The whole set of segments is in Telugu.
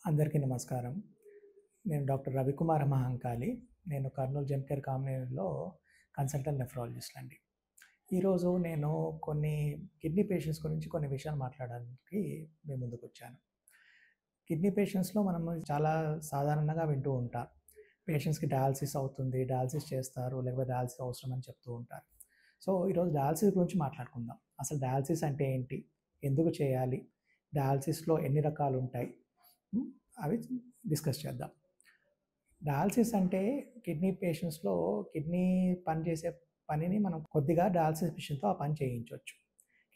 అందరికీ నమస్కారం. నేను డాక్టర్ రవికుమార్ మహంకాళి. నేను కర్నూలు జెమ్‌కేర్ కామినేనిలో కన్సల్టెంట్ నెఫ్రాలజిస్ట్ అండి. ఈరోజు నేను కొన్ని కిడ్నీ పేషెంట్స్ గురించి కొన్ని విషయాలు మాట్లాడడానికి మీ ముందుకొచ్చాను. కిడ్నీ పేషెంట్స్‌లో మనము చాలా సాధారణంగా వింటూ ఉంటాం. పేషెంట్స్‌కి డయాలిసిస్ అవుతుంది, డయాలిసిస్ చేస్తారు, లేకపోతే డయాలిసిస్ అవసరం అని చెప్తూ ఉంటారు. సో, ఈరోజు డయాలిసిస్ గురించి మాట్లాడుకుందాం. అసలు డయాలిసిస్ అంటే ఏంటి? ఎందుకు చేయాలి? డయాలిసిస్‌లో ఎన్ని రకాలుంటాయి? హ్మ్. అవి డిస్కస్ చేద్దాం. డయాలిసిస్ అంటే కిడ్నీ పేషెంట్స్‌లో కిడ్నీ పనిచేసే పనిని మనం కొద్దిగా డయాలిసిస్ మిషన్‌తో ఆ పని చేయించొచ్చు.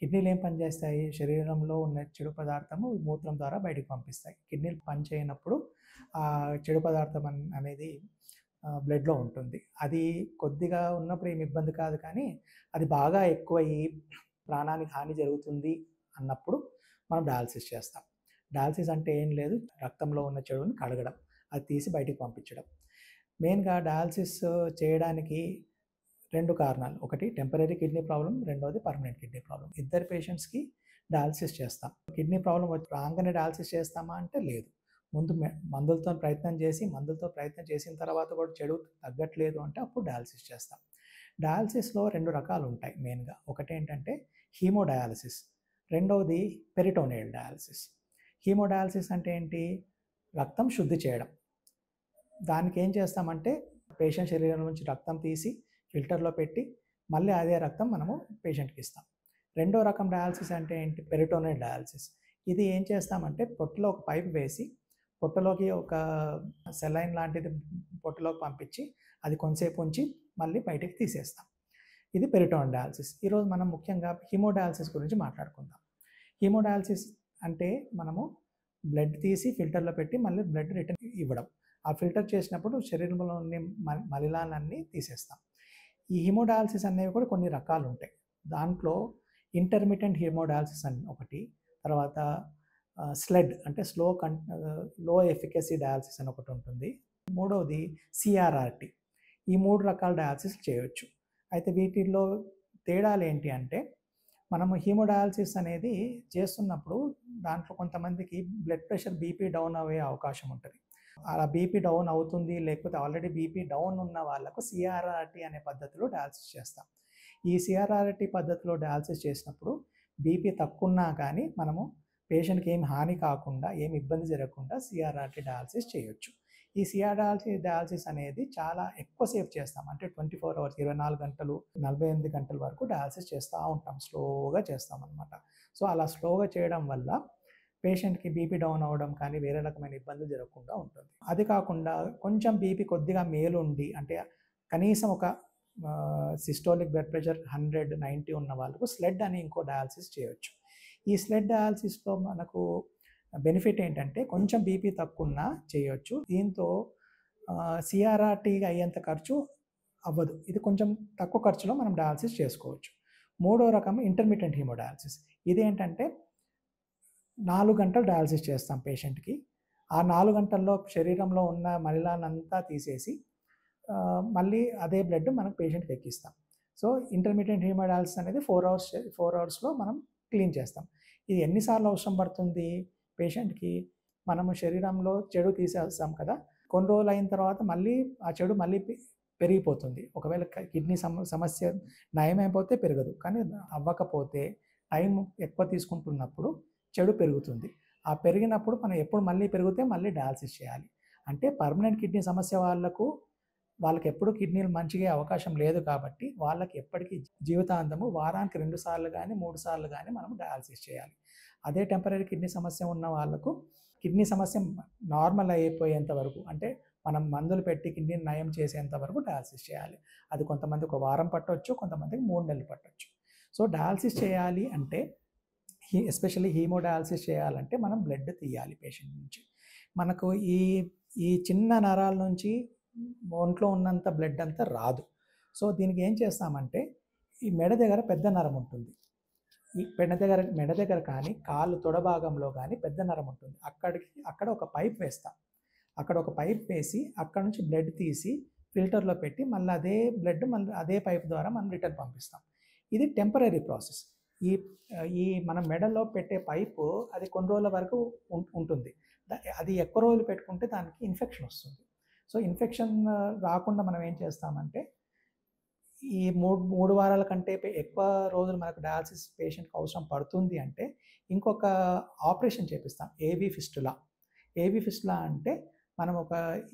కిడ్నీలు ఏం పని చేస్తాయి? శరీరంలో ఉన్న చెడు పదార్థము మూత్రం ద్వారా బయటికి పంపిస్తాయి. కిడ్నీలు పని చేయనప్పుడు ఆ చెడు పదార్థం అనేది బ్లడ్‌లో ఉంటుంది. అది కొద్దిగా ఉన్నప్పుడు ఏమి ఇబ్బంది కాదు కానీ, అది బాగా ఎక్కువయ్యి ప్రాణానికి హాని జరుగుతుంది అన్నప్పుడు మనం డయాలిసిస్ చేస్తాం. డయాలిసిస్ అంటే ఏం లేదు, రక్తంలో ఉన్న చెడుని కడగడం, అది తీసి బయటికి పంపించడం. మెయిన్‌గా డయాలిసిస్ చేయడానికి 2 కారణాలు. ఒకటి టెంపరరీ కిడ్నీ ప్రాబ్లమ్, రెండోది పర్మనెంట్ కిడ్నీ ప్రాబ్లమ్. ఇద్దరు పేషెంట్స్‌కి డయాలిసిస్ చేస్తాం. కిడ్నీ ప్రాబ్లమ్ రాంగానే డయాలిసిస్ చేస్తామా అంటే లేదు. ముందు మందులతో ప్రయత్నం చేసిన తర్వాత కూడా చెడు తగ్గట్లేదు అంటే అప్పుడు డయాలిసిస్ చేస్తాం. డయాలిసిస్‌లో 2 రకాలుంటాయి మెయిన్‌గా. ఒకటేంటంటే హీమోడయాలిసిస్, రెండోది పెరిటోనియల్ డయాలిసిస్. హీమోడయాలిసిస్ అంటే ఏంటి? రక్తం శుద్ధి చేయడం. దానికేం చేస్తామంటే పేషెంట్ శరీరం నుంచి రక్తం తీసి ఫిల్టర్‌లో పెట్టి మళ్ళీ అదే రక్తం మనము పేషెంట్‌కి ఇస్తాం. రెండో రకం డయాలిసిస్ అంటే ఏంటి? Peritoneal dialysis. ఇది ఏం చేస్తామంటే పొట్టలో ఒక పైప్ వేసి పొట్టలోకి ఒక సెలైన్ లాంటిది పొట్టలోకి పంపించి అది కొంతసేపు ఉంచి మళ్ళీ బయటికి తీసేస్తాం. ఇది పెరిటోనియల్ డయాలిసిస్. ఈరోజు మనం ముఖ్యంగా హీమోడయాలిసిస్ గురించి మాట్లాడుకుందాం. హీమోడయాలిసిస్ అంటే మనము బ్లడ్ తీసి ఫిల్టర్‌లో పెట్టి మళ్ళీ బ్లడ్ రిటర్న్ ఇవ్వడం. ఆ ఫిల్టర్ చేసినప్పుడు శరీరంలో ఉన్న మలినాలన్నీ తీసేస్తాం. ఈ హీమోడయాలిసిస్ అనేవి కూడా కొన్ని రకాలుంటాయి. దాంట్లో ఇంటర్మిటెంట్ హీమోడయాలిసిస్ అని ఒకటి, తర్వాత స్లెడ్ అంటే లో ఎఫికసీ డయాలిసిస్ అని ఒకటుంటుంది. మూడవది సీఆర్ఆర్‌టీ. ఈ 3 రకాల డయాలిసిస్ చేయొచ్చు. అయితే వీటిల్లో తేడాలేంటి అంటే, మనము హీమోడయాలిసిస్ అనేది చేస్తున్నప్పుడు దాంట్లో కొంతమందికి బ్లడ్ ప్రెషర్ బీపీ డౌన్ అయ్యే అవకాశం ఉంటది. అలా బీపీ డౌన్ అవుతుంది, లేకపోతే ఆల్రెడీ బీపీ డౌన్ ఉన్న వాళ్ళకు సీఆర్ఆర్‌టీ అనే పద్ధతిలో డయాలిసిస్ చేస్తాం. ఈ సీఆర్ఆర్‌టీ పద్ధతిలో డయాలిసిస్ చేసినప్పుడు బీపీ తక్కువున్నా కానీ మనము పేషెంట్‌కి ఏమి హాని కాకుండా, ఏమి ఇబ్బంది జరగకుండా సీఆర్ఆర్‌టీ డయాలిసిస్ చేయొచ్చు. ఈ సీఆర్ఆర్‌టీ డయాలిసిస్ అనేది చాలా ఎక్కువ సేపు చేస్తాం. అంటే 24 అవర్స్ 24 గంటలు, 48 గంటల వరకు డయాలిసిస్ చేస్తా ఉంటాం. స్లోగా చేస్తామనమాట. సో, అలా స్లోగా చేయడం వల్ల పేషెంట్‌కి బీపీ డౌన్ అవ్వడం కానీ, వేరే రకమైన ఇబ్బందులు జరగకుండా ఉంటుంది. అది కాకుండా కొంచెం బీపీ కొద్దిగా మేలుండి అంటే కనీసం ఒక సిస్టోలిక్ బ్లడ్ ప్రెషర్ 100, 90 ఉన్న వాళ్ళకు స్లెడ్ అని ఇంకో డయాలిసిస్ చేయొచ్చు. ఈ స్లెడ్ డయాలిసిస్‌లో మనకు బెనిఫిట్ ఏంటంటే కొంచెం బీపీ తక్కువున్నా చేయొచ్చు. దీంతో సీఆర్ఆర్‌టీకి అయ్యేంత ఖర్చు అవ్వదు. ఇది కొంచెం తక్కువ ఖర్చులో మనం డయాలిసిస్ చేసుకోవచ్చు. మూడో రకం ఇంటర్మిటెంట్ హీమోడయాలిసిస్. ఇదేంటంటే 4 గంటలు డయాలిసిస్ చేస్తాం పేషెంట్‌కి. ఆ 4 గంటల్లో శరీరంలో ఉన్న మలినాన్నంతా తీసేసి మళ్ళీ అదే బ్లడ్ మనం పేషెంట్‌కి ఎక్కిస్తాం. సో, ఇంటర్మిటెంట్ హీమోడయాలిసిస్ అనేది 4 అవర్స్‌లో మనం క్లీన్ చేస్తాం. ఇది ఎన్ని సార్లు అవసరం పడుతుంది పేషెంట్‌కి? మనము శరీరంలో చెడు తీసేస్తాం కదా! కొన్ని రోజులయిన తర్వాత మళ్ళీ ఆ చెడు మళ్ళీ పెరిగిపోతుంది. ఒకవేళ కిడ్నీ సమస్య నయమైపోతే పెరగదు. కానీ అవ్వకపోతే టైం ఎక్కువ తీసుకుంటున్నప్పుడు చెడు పెరుగుతుంది. ఆ పెరిగినప్పుడు మనం ఎప్పుడు మళ్ళీ పెరిగితే మళ్ళీ డయాలిసిస్ చేయాలి. అంటే పర్మనెంట్ కిడ్నీ సమస్య వాళ్ళకెప్పుడు కిడ్నీలు మంచిగా అవకాశం లేదు కాబట్టి, వాళ్ళకి ఎప్పటికీ జీవితాంతము వారానికి 2 సార్లు గానీ, 3 సార్లు గానీ మనం డయాలిసిస్ చేయాలి. అదే టెంపరరీ కిడ్నీ సమస్య ఉన్న వాళ్ళకు కిడ్నీ సమస్య నార్మల్ అయిపోయేంత వరకు అంటే మనం మందులు పెట్టి కిడ్నీని నయం చేసేంత వరకు డయాలిసిస్ చేయాలి. అది కొంతమందికి ఒక వారం పట్టొచ్చు, కొంతమందికి 3 నెలలు పట్టొచ్చు. సో, డయాలిసిస్ చేయాలి అంటే ఎస్పెషల్లీ హీమోడయాలిసిస్ చేయాలంటే మనం బ్లడ్ తీయాలి పేషెంట్ నుంచి. మనకు ఈ ఈ చిన్న నరాల నుంచి ఒంట్లో ఉన్నంత బ్లడ్ అంతా రాదు. సో, దీనికి ఏం చేస్తామంటే ఈ మెడ దగ్గర పెద్ద నరం ఉంటుంది. ఈ మెడ దగ్గర కానీ, కాళ్ళు తొడ భాగంలో గానీ పెద్ద నరం ఉంటుంది. అక్కడ ఒక పైప్ వేస్తాం. అక్కడ ఒక పైప్ వేసి అక్కడి నుంచి బ్లడ్ తీసి ఫిల్టర్‌లో పెట్టి మళ్ళీ అదే బ్లడ్ మళ్ళీ అదే పైప్ ద్వారా మనం రిటర్న్ పంపిస్తాం. ఇది టెంపరరీ ప్రాసెస్. ఈ ఈ మన మెడలో పెట్టే పైపు అది కొన్ని రోజుల వరకు ఉంటుంది. అది ఎక్కువ రోజులు పెట్టుకుంటే దానికి ఇన్ఫెక్షన్ వస్తుంది. సో, ఇన్ఫెక్షన్ రాకుండా మనం ఏం చేస్తామంటే, ఈ 3 వారాల కంటే ఎక్కువ రోజులు మనకు డయాలసిస్ పేషెంట్‌కి అవసరం పడుతుంది అంటే, ఇంకొక ఆపరేషన్ చేపిస్తాం. ఏవీ ఫిస్టులా. ఏవీ ఫిస్టులా అంటే, మనం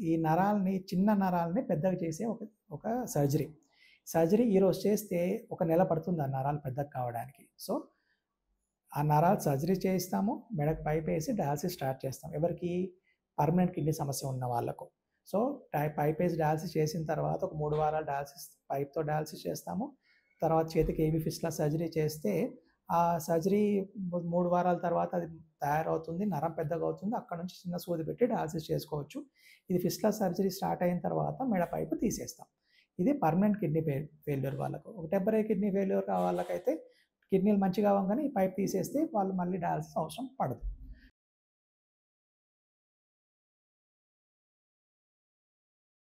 ఈ నరాల్ని, చిన్న నరాల్ని పెద్దగా చేసే ఒక సర్జరీ. సర్జరీ ఈరోజు చేస్తే ఒక నెల పడుతుంది ఆ నరాలు పెద్దగా కావడానికి. సో, ఆ నరాలు సర్జరీ చేయిస్తాము. మెడకు పైపేసి డయాలసిస్ స్టార్ట్ చేస్తాం. ఎవరికి? పర్మనెంట్ కిడ్నీ సమస్య ఉన్న వాళ్ళకు. సో, పైపేసి డయాలసిస్ చేసిన తర్వాత ఒక 3 వారాలు పైప్‌తో డయాలసిస్ చేస్తాము. తర్వాత చేతికి ఏవీ ఫిస్టులా సర్జరీ చేస్తే, ఆ సర్జరీ 3 వారాల తర్వాత అది తయారవుతుంది. నరం పెద్దగా అవుతుంది. అక్కడ నుంచి చిన్న సూది పెట్టి డయాలసిస్ చేసుకోవచ్చు. ఇది ఫిస్టులా సర్జరీ స్టార్ట్ అయిన తర్వాత మెడ పైపు తీసేస్తాం. ఇది పర్మనెంట్ కిడ్నీ ఫెయిల్యూర్ వాళ్ళకు. ఒక టెంపరరీ కిడ్నీ ఫెయిల్యూర్ వాళ్ళకైతే కిడ్నీలు మంచిగా అవ్వంగానే ఈ పైప్ తీసేస్తే వాళ్ళు మళ్ళీ డయాలసిస్ అవసరం పడదు.